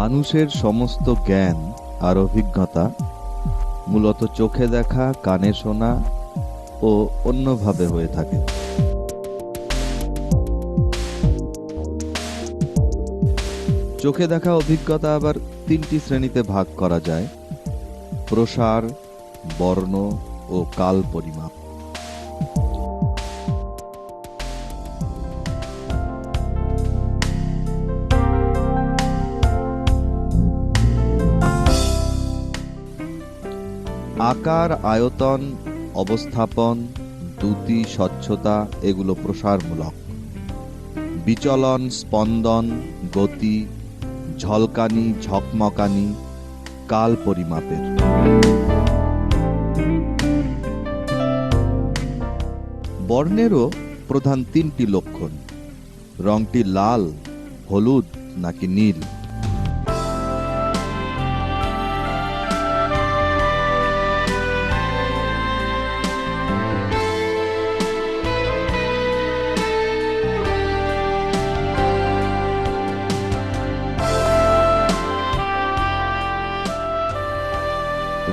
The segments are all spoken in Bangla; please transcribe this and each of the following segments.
মানুষের সমস্ত জ্ঞান আর অভিজ্ঞতা মূলত চোখে দেখা, কানে শোনা ও অন্যভাবে হয়ে থাকে। চোখে দেখা অভিজ্ঞতা আবার তিনটি শ্রেণীতে ভাগ করা যায়: প্রসার, বর্ণ ও কাল পরিমাপ। আকার, আয়তন, অবস্থাপন, দ্যুতি, স্বচ্ছতা এগুলো প্রসারমূলক। বিচলন, স্পন্দন, গতি, ঝলকানি, ঝকমকানি কাল পরিমাপের। বর্ণেরও প্রধান তিনটি লক্ষণ: রংটি লাল, হলুদ নাকি নীল।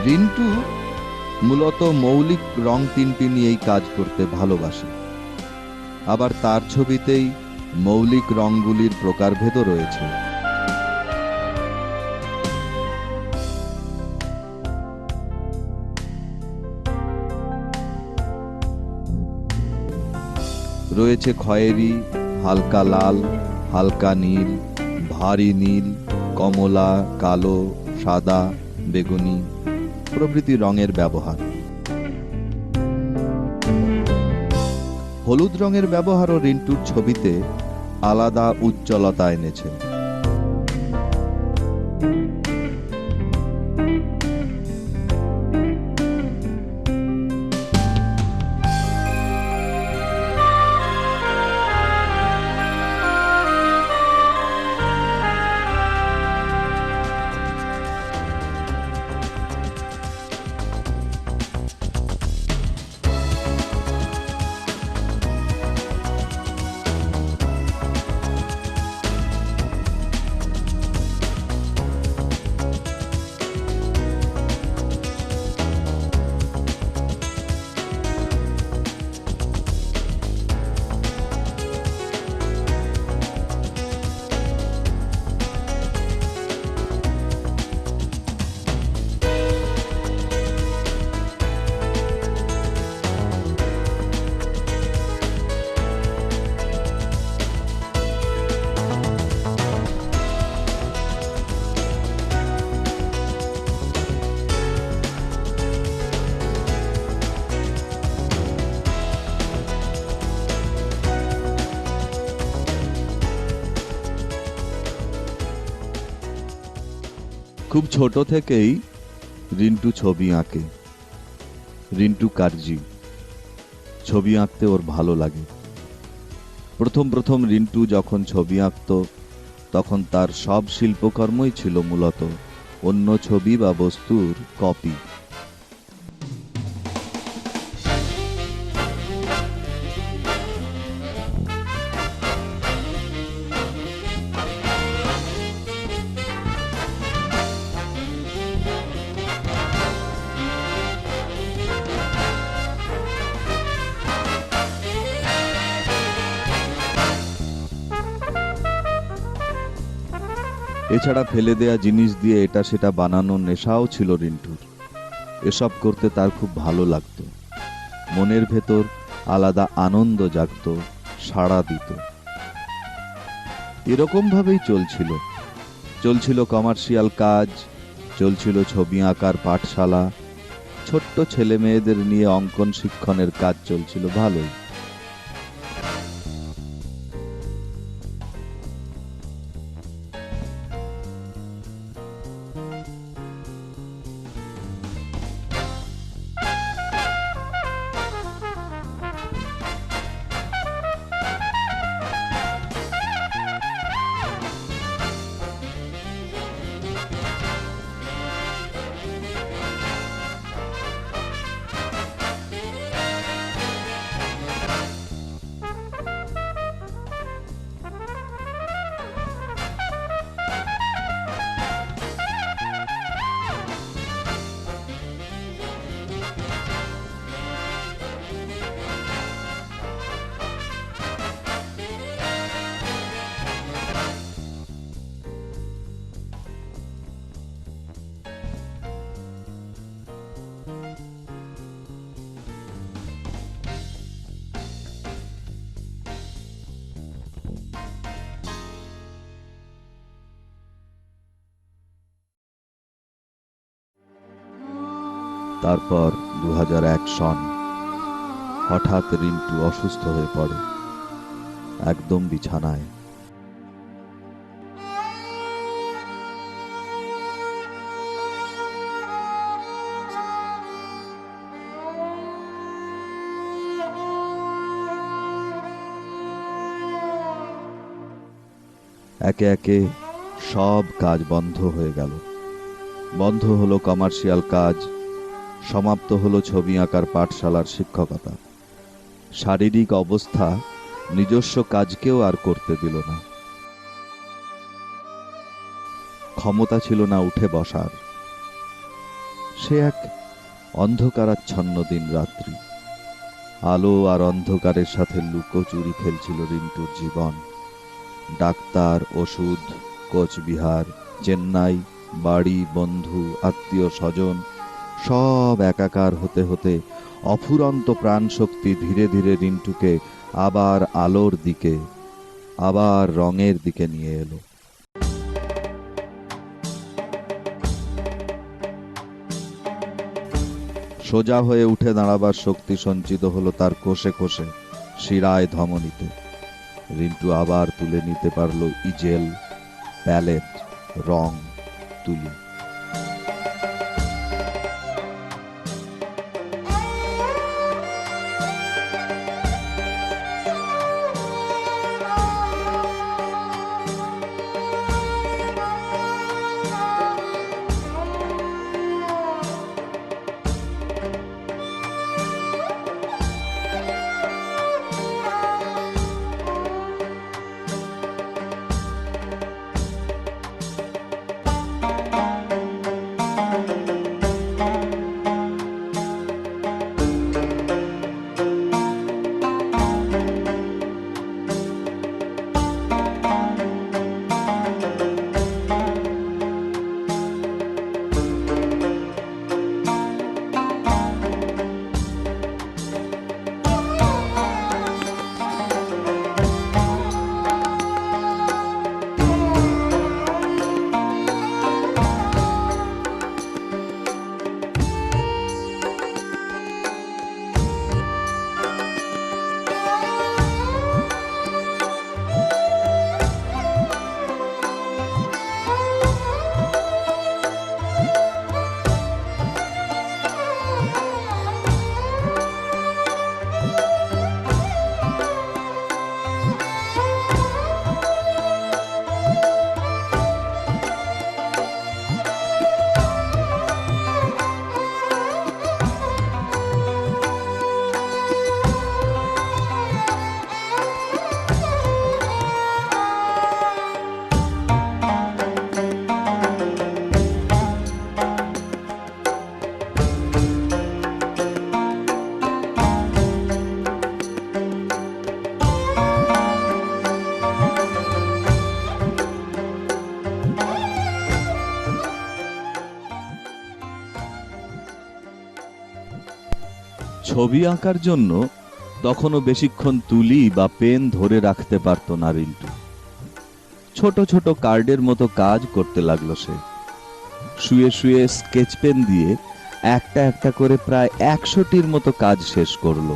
রিন্টু মূলত মৌলিক রং তিনটি নিয়েই কাজ করতে ভালোবাসে। আবার তার ছবিতেই মৌলিক রংগুলির প্রকারভেদও রয়েছে। রয়েছে খয়েরি, হালকা লাল, হালকা নীল, ভারী নীল, কমলা, কালো, সাদা, বেগুনি প্রভৃতি রঙের ব্যবহার। হলুদ রঙের ব্যবহারও রিন্টুর ছবিতে আলাদা উজ্জ্বলতা এনেছে। খুব ছোট থেকেই রিন্টু ছবি আঁকে। রিন্টু কারজি, ছবি আঁকতে ওর ভালো লাগে। প্রথম প্রথম রিন্টু যখন ছবি আঁকত তখন তার সব শিল্পকর্মই ছিল মূলত অন্য ছবি বা বস্তুর কপি। এছাড়া ফেলে দেয়া জিনিস দিয়ে এটা সেটা বানানোর নেশাও ছিল রিন্টুর। এসব করতে তার খুব ভালো লাগতো। মনের ভেতর আলাদা আনন্দ জাগত, সাড়া দিত। এরকম ভাবেই চলছিল কমার্শিয়াল কাজ, চলছিল ছবি আঁকার পাঠশালা, ছোট্ট ছেলে মেয়েদের নিয়ে অঙ্কন শিক্ষণের কাজ চলছিল ভালোই। তারপর 2001 সন, হঠাৎ রিন্টু অসুস্থ হয়ে পড়ে, একদম বিছানায়। একে একে সব কাজ বন্ধ হয়ে গেল। বন্ধ হলো কমার্শিয়াল কাজ, সমাপ্ত হলো ছবি আঁকার পাঠশালার শিক্ষকতা। শারীরিক অবস্থা নিজস্ব কাজকেও আর করতে দিল না। ক্ষমতা ছিল না উঠে বসার। সে এক অন্ধকারাচ্ছন্ন দিন রাত্রি। আলো আর অন্ধকারের সাথে লুকোচুরি খেলছিল রিন্টুর জীবন। ডাক্তার, ওষুধ, কোচবিহার, চেন্নাই, বাড়ি, বন্ধু, আত্মীয় স্বজন সব একাকার হতে হতে অফুরন্ত প্রাণশক্তি ধীরে ধীরে রিন্টুকে আবার আলোর দিকে, আবার রঙের দিকে নিয়ে এলো। সোজা হয়ে উঠে দাঁড়াবার শক্তি সঞ্চিত হলো তার কোষে কোষে, শিরায়, ধমনীতে। রিন্টু আবার তুলে নিতে পারল ইজেল, প্যালেট, রং, তুলি। ছবি আঁকার জন্য তখনও বেশিক্ষণ তুলি বা পেন ধরে রাখতে পারত না রিন্টু। ছোট ছোট কার্ডের মতো কাজ করতে লাগলো সে। শুয়ে শুয়ে স্কেচ পেন দিয়ে একটা একটা করে প্রায় 100টির মতো কাজ শেষ করলো।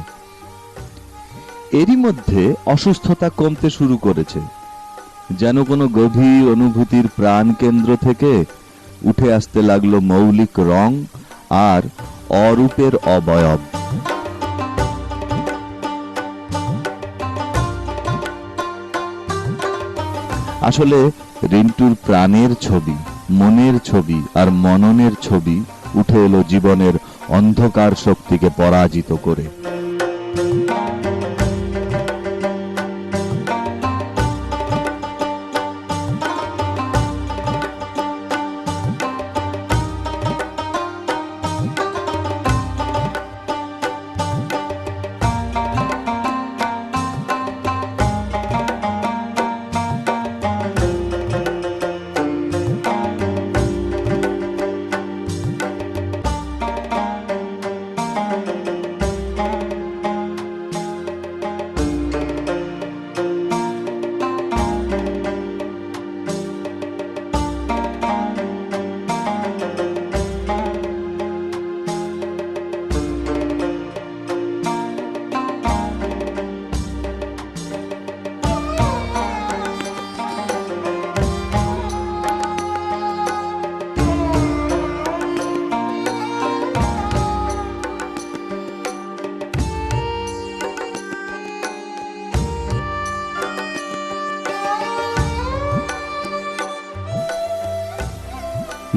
এরই মধ্যে অসুস্থতা কমতে শুরু করেছে, যেন কোনো গভীর অনুভূতির প্রাণ কেন্দ্র থেকে উঠে আসতে লাগলো মৌলিক রং আর অরূপের অবয়ব। আসলে রিন্টুর প্রাণের ছবি, মনের ছবি আর মননের ছবি উঠে এলো জীবনের অন্ধকার শক্তিকে পরাজিত করে।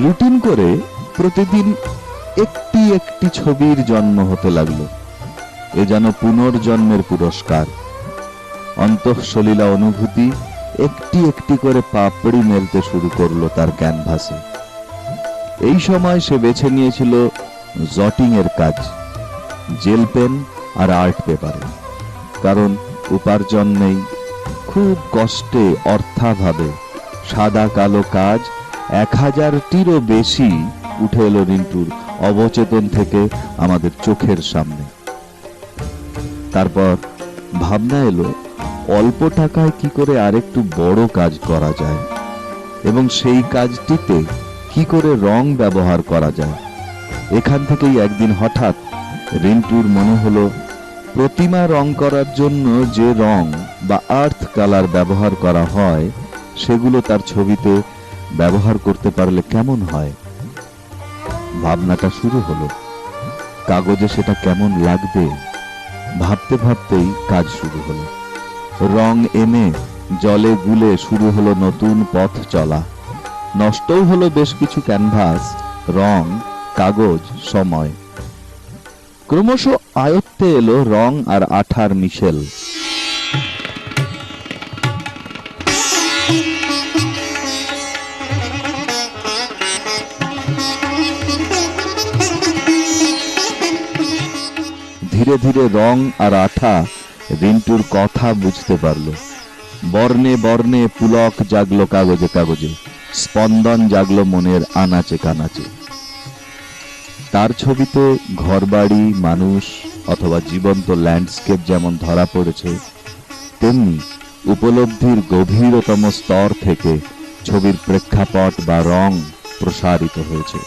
রুটিন করে প্রতিদিন একটি একটি ছবির জন্ম হতে লাগলো। এ যেন পুনর্জন্মের পুরস্কার। অন্তঃসলীলা অনুভূতি একটি একটি করে পাপড়ি মেলতে শুরু করলো তার ক্যানভাসে। এই সময় সে বেছে নিয়েছিল জটিং এর কাজ, জেল পেন আর আর্ট পেপারে। কারণ উপার্জন নেই, খুব কষ্টে অর্থাভাবে সাদা কালো কাজ 1000টিরও বেশি উঠে এলো রিন্টুর অবচেতন থেকে আমাদের চোখের সামনে। তারপর ভাবনা এলো অল্প টাকায় কি করে আরেকটু বড় কাজ করা যায় এবং সেই কাজটিতে কি করে রং ব্যবহার করা যায়। এখান থেকেই একদিন হঠাৎ রিন্টুর মনে হলো প্রতিমা রং করার জন্য যে রং বা আর্থ কালার ব্যবহার করা হয় সেগুলো তার ছবিতে ব্যবহার করতে পারলে কেমন হয়। ভাবনাটা শুরু হলো, কাগজে সেটা কেমন লাগবে। ভাবতে ভাবতেই কাজ শুরু হলো। রং এনে জলে গুলে শুরু হলো নতুন পথ চলা। নষ্টও হলো বেশ কিছু ক্যানভাস, রং, কাগজ, সময়। ক্রমশ আয়ত্তে এলো রং আর আঠার মিশেল। ধীরে ধীরে রং আর আঠা রিন্টুর কথা বুঝতে পারলো। বর্ণে বর্ণে পুলক জাগলো কাগজে কাগজে, স্পন্দন জাগলো মনের আনাচে কানাচে। তার ছবিতে ঘরবাড়ি, মানুষ অথবা জীবন্ত ল্যান্ডস্কেপ যেমন ধরা পড়েছে, তেমনি উপলব্ধির গভীরতম স্তর থেকে ছবির প্রেক্ষাপট বা রং প্রসারিত হয়েছে।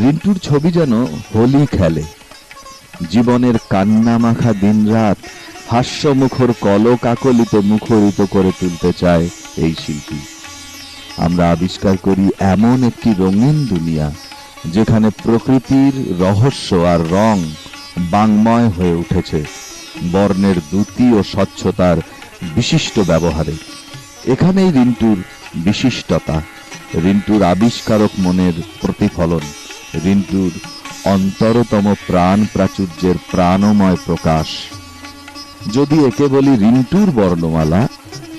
রিন্টুর ছবি যেন হোলি খেলে, জীবনের কান্নামাখা দিনরাত হাস্যমুখর কলকাকলিতে মুখরিত করে তুলতে চায় এই শিল্পী। আমরা আবিষ্কার করি এমন একটি রঙিন দুনিয়া, যেখানে প্রকৃতির রহস্য আর রং বাংময় হয়ে উঠেছে বর্ণের দ্যুতি ও স্বচ্ছতার বিশিষ্ট ব্যবহারে। এখানেই রিন্টুর বিশিষ্টতা, রিন্টুর আবিষ্কারক মনের প্রতিফলন, রিন্টুর অন্তরতম প্রাণ প্রাচুর্যের প্রাণময় প্রকাশ। যদি একে বলি রিন্টুর বর্ণমালা,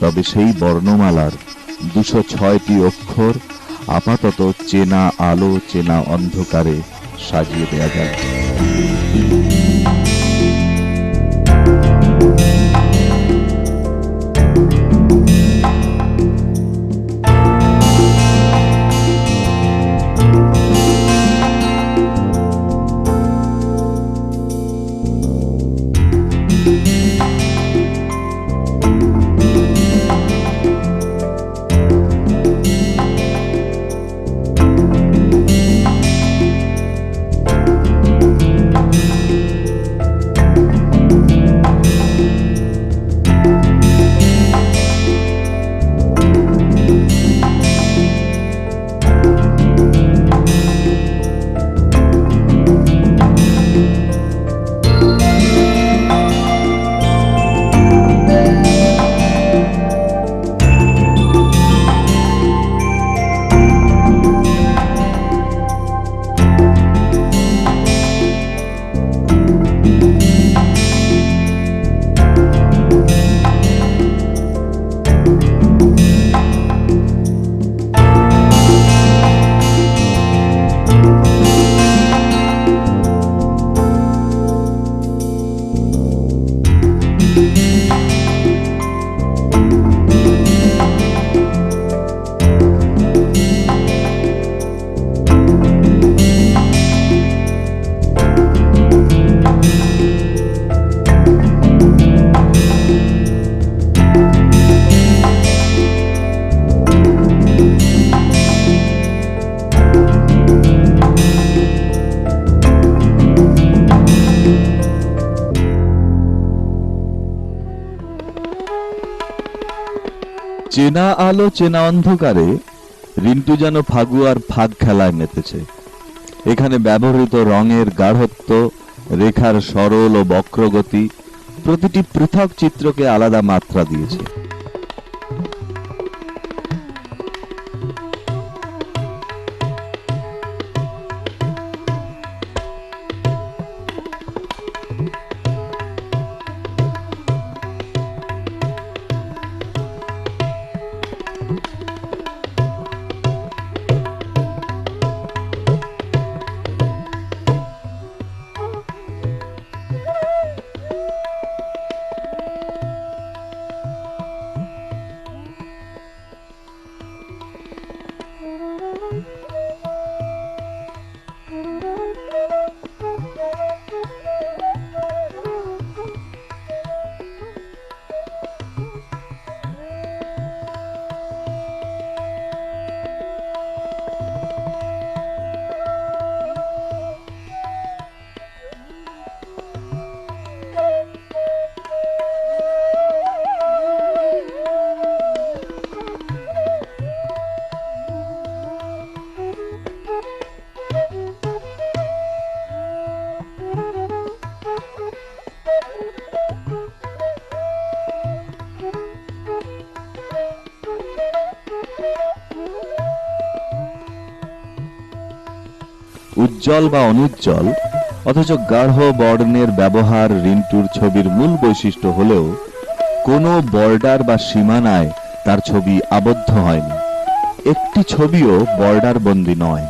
তবে সেই বর্ণমালার ২০৬টি অক্ষর আপাতত চেনা আলো চেনা অন্ধকারে সাজিয়ে দেয়া যায়। চেনা আলো চেনা অন্ধকারে রিন্টু যেন ফাগুয়ার ফাগ খেলায় মেতেছে। এখানে ব্যবহৃত রঙের গাঢ়ত্ব, রেখার সরল ও বক্রগতি প্রতিটি পৃথক চিত্রকে আলাদা মাত্রা দিয়েছে। উজ্জ্বল বা অনুজ্জ্বল অথচ গাঢ় বর্ণের ব্যবহার রিন্টুর ছবির মূল বৈশিষ্ট্য হলেও কোনো বর্ডার বা সীমানায় তার ছবি আবদ্ধ হয়নি। একটি ছবিও বর্ডার বন্দী নয়।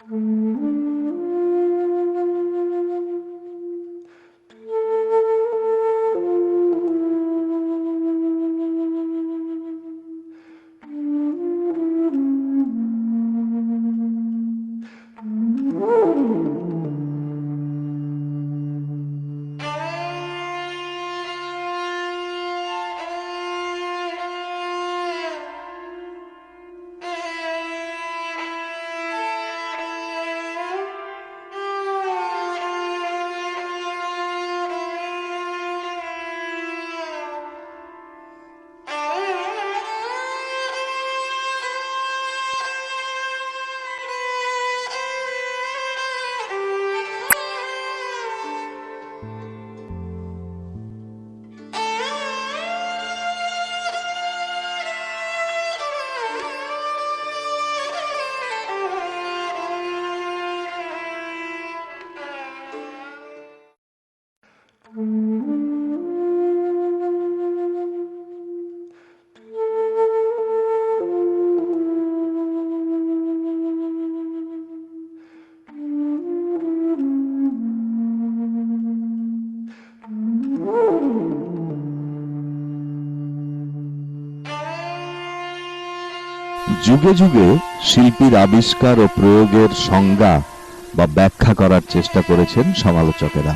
যুগে যুগে শিল্পীর আবিষ্কার ও প্রয়োগের সংজ্ঞা বা ব্যাখ্যা করার চেষ্টা করেছেন সমালোচকেরা।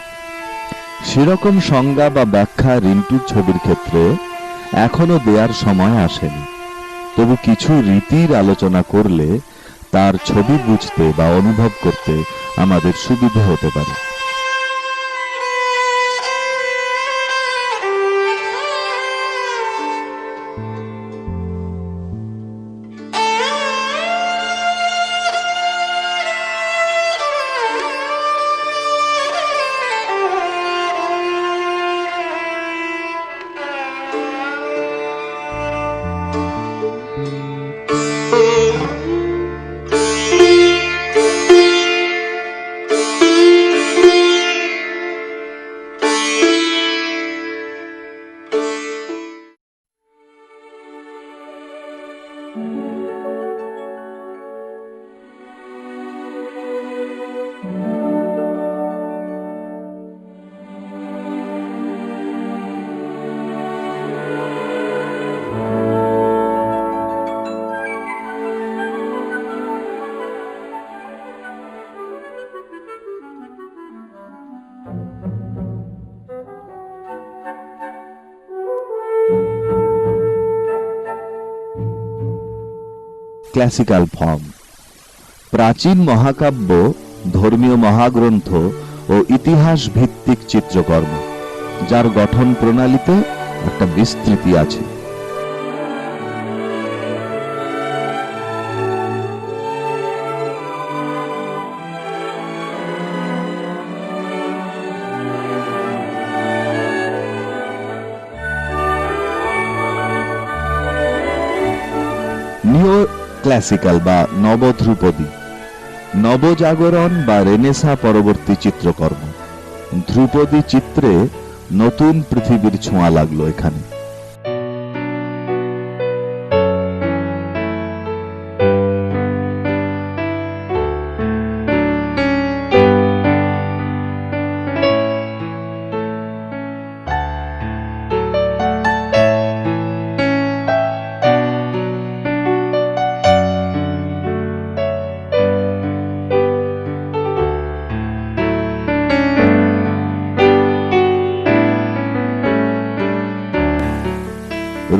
সেরকম সংজ্ঞা বা ব্যাখ্যা রিন্টুর ছবির ক্ষেত্রে এখনো দেওয়ার সময় আসেনি। তবু কিছু রীতির আলোচনা করলে তার ছবি বুঝতে বা অনুভব করতে আমাদের সুবিধা হতে পারে। Classical form. প্রাচীন মহাকাব্য, ধর্মীয় মহাগ্রন্থ ও ইতিহাস ভিত্তিক চিত্রকর্ম, যার গঠন প্রণালীতে একটা বিস্তৃতি আছে। নিও ক্লাসিক্যাল বা নবধ্রুপদী, নবজাগরণ বা রেনেসাঁ পরবর্তী চিত্রকর্ম। ধ্রুপদী চিত্রে নতুন পৃথিবীর ছোঁয়া লাগলো এখানে।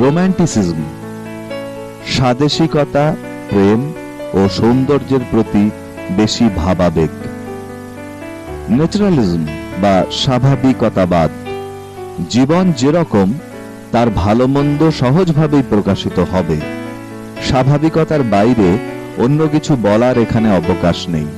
রোম্যান্টিসিজম, স্বাদেশিকতা, প্রেম ও সৌন্দর্যের প্রতি বেশি ভাবাবেগ। ন্যাচারালিজম বা স্বাভাবিকতাবাদ, জীবন যেরকম তার ভালো মন্দ সহজভাবেই প্রকাশিত হবে, স্বাভাবিকতার বাইরে অন্য কিছু বলার এখানে অবকাশ নেই।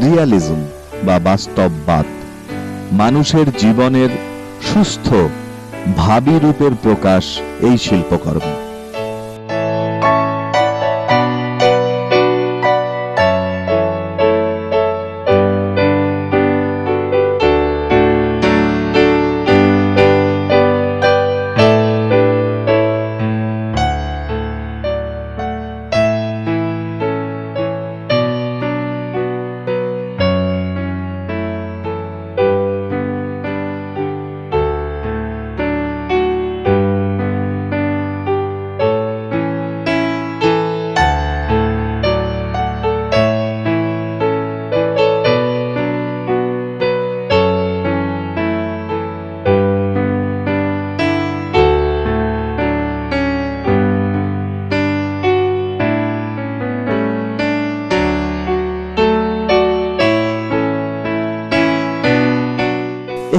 রিয়ালিজম বা বাস্তববাদ, মানুষের জীবনের সুস্থ ভাবী রূপের প্রকাশ এই শিল্পকর্ম।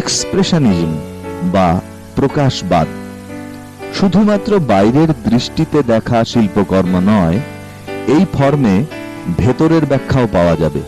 এক্সপ্রেশনিজম বা প্রকাশবাদ। শুধুমাত্র বাইরের দৃষ্টিতে দেখা শিল্পকর্ম নয়, এই ফর্মে ভেতরের ব্যাখ্যাও পাওয়া যাবে।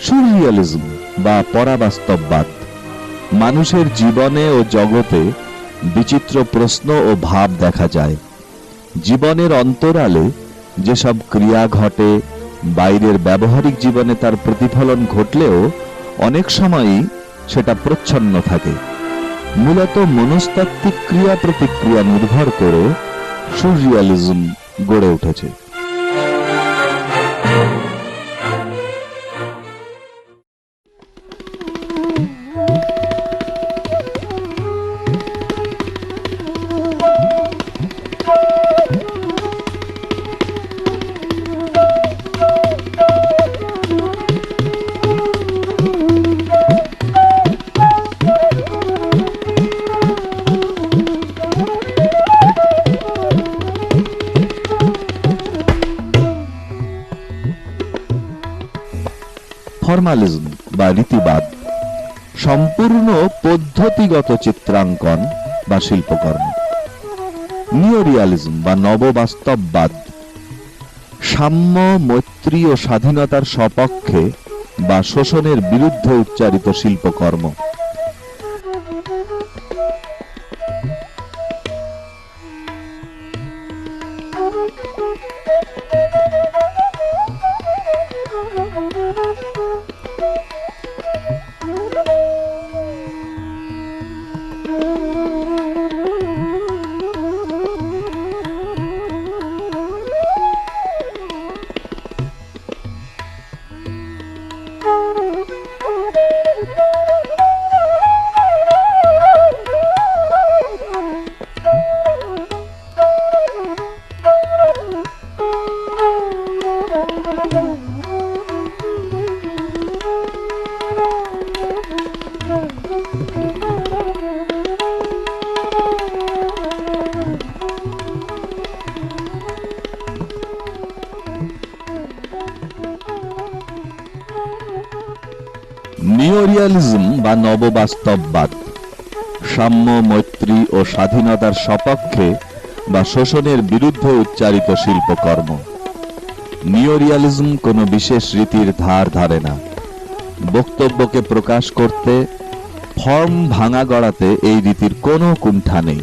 সুররিয়ালিজম বা পরাবাস্তববাদ মানুষের জীবনে ও জগতে বিচিত্র প্রশ্ন ও ভাব দেখা যায়। জীবনের অন্তরালে যেসব ক্রিয়া ঘটে, বাইরের ব্যবহারিক জীবনে তার প্রতিফলন ঘটলেও অনেক সময়ই সেটা প্রচ্ছন্ন থাকে। মূলত মনস্তাত্ত্বিক ক্রিয়া প্রতিক্রিয়া নির্ভর করে সুররিয়ালিজম গড়ে উঠেছে। ফর্মালিজম বা রীতিবাদ সম্পূর্ণ পদ্ধতিগত চিত্রাঙ্কন বা শিল্পকর্ম। নিওরিয়ালিজম বা নববাস্তববাদ সাম্য, মৈত্রী ও স্বাধীনতার সপক্ষে বা শোষণের বিরুদ্ধে উচ্চারিত শিল্পকর্ম। নিওরিয়ালিজম বা নববাস্তববাদ সাম্য, মৈত্রী ও স্বাধীনতার সপক্ষে বা শোষণের বিরুদ্ধে উচ্চারিত শিল্পকর্ম। নিওরিয়ালিজম কোনো বিশেষ রীতির ধার ধারে না। বক্তব্যকে প্রকাশ করতে, ফর্ম ভাঙা গড়াতে এই রীতির কোনো কুণ্ঠা নেই।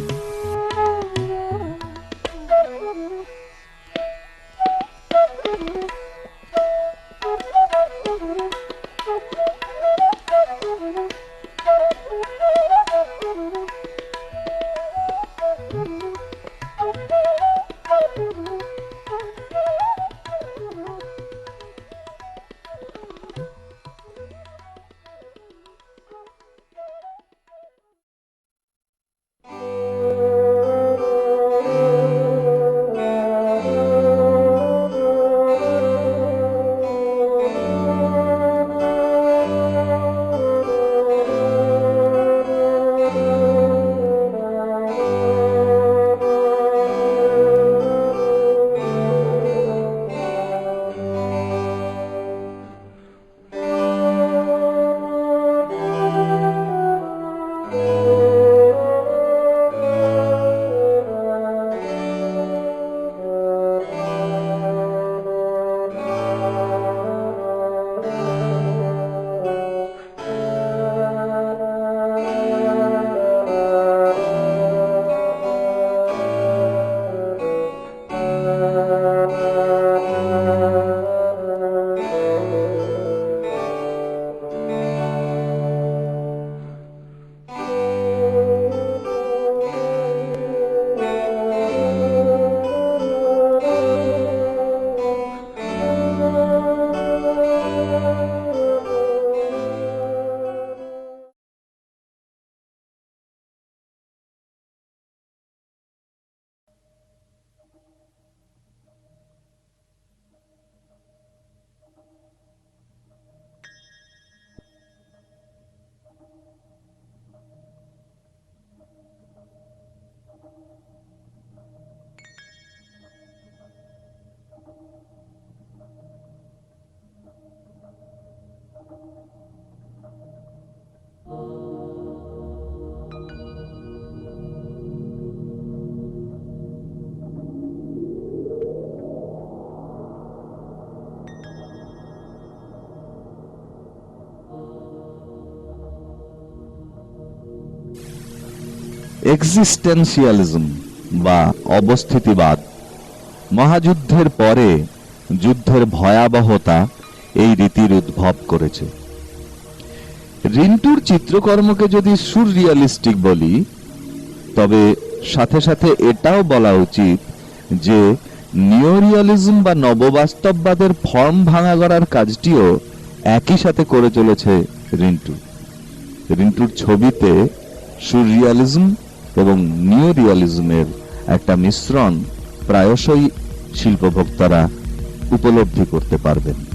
এক্সিস্টেন্সিয়ালিজম বা অবস্থিতিবাদ মহাযুদ্ধের পরে যুদ্ধের ভয়াবহতা এই রীতির উদ্ভব করেছে। রিন্টুর চিত্রকর্মকে যদি সুররিয়ালিস্টিক বলি, তবে সাথে সাথে এটাও বলা উচিত যে নিওরিয়ালিজম বা নববাস্তববাদের ফর্ম ভাঙা করার কাজটিও একই সাথে করে চলেছে রিন্টু। রিন্টুর ছবিতে সুররিয়ালিজম এবং নিওরিয়ালিজমের একটা মিশ্রণ প্রায়শই শিল্পভোক্তারা উপলব্ধি করতে পারবেন।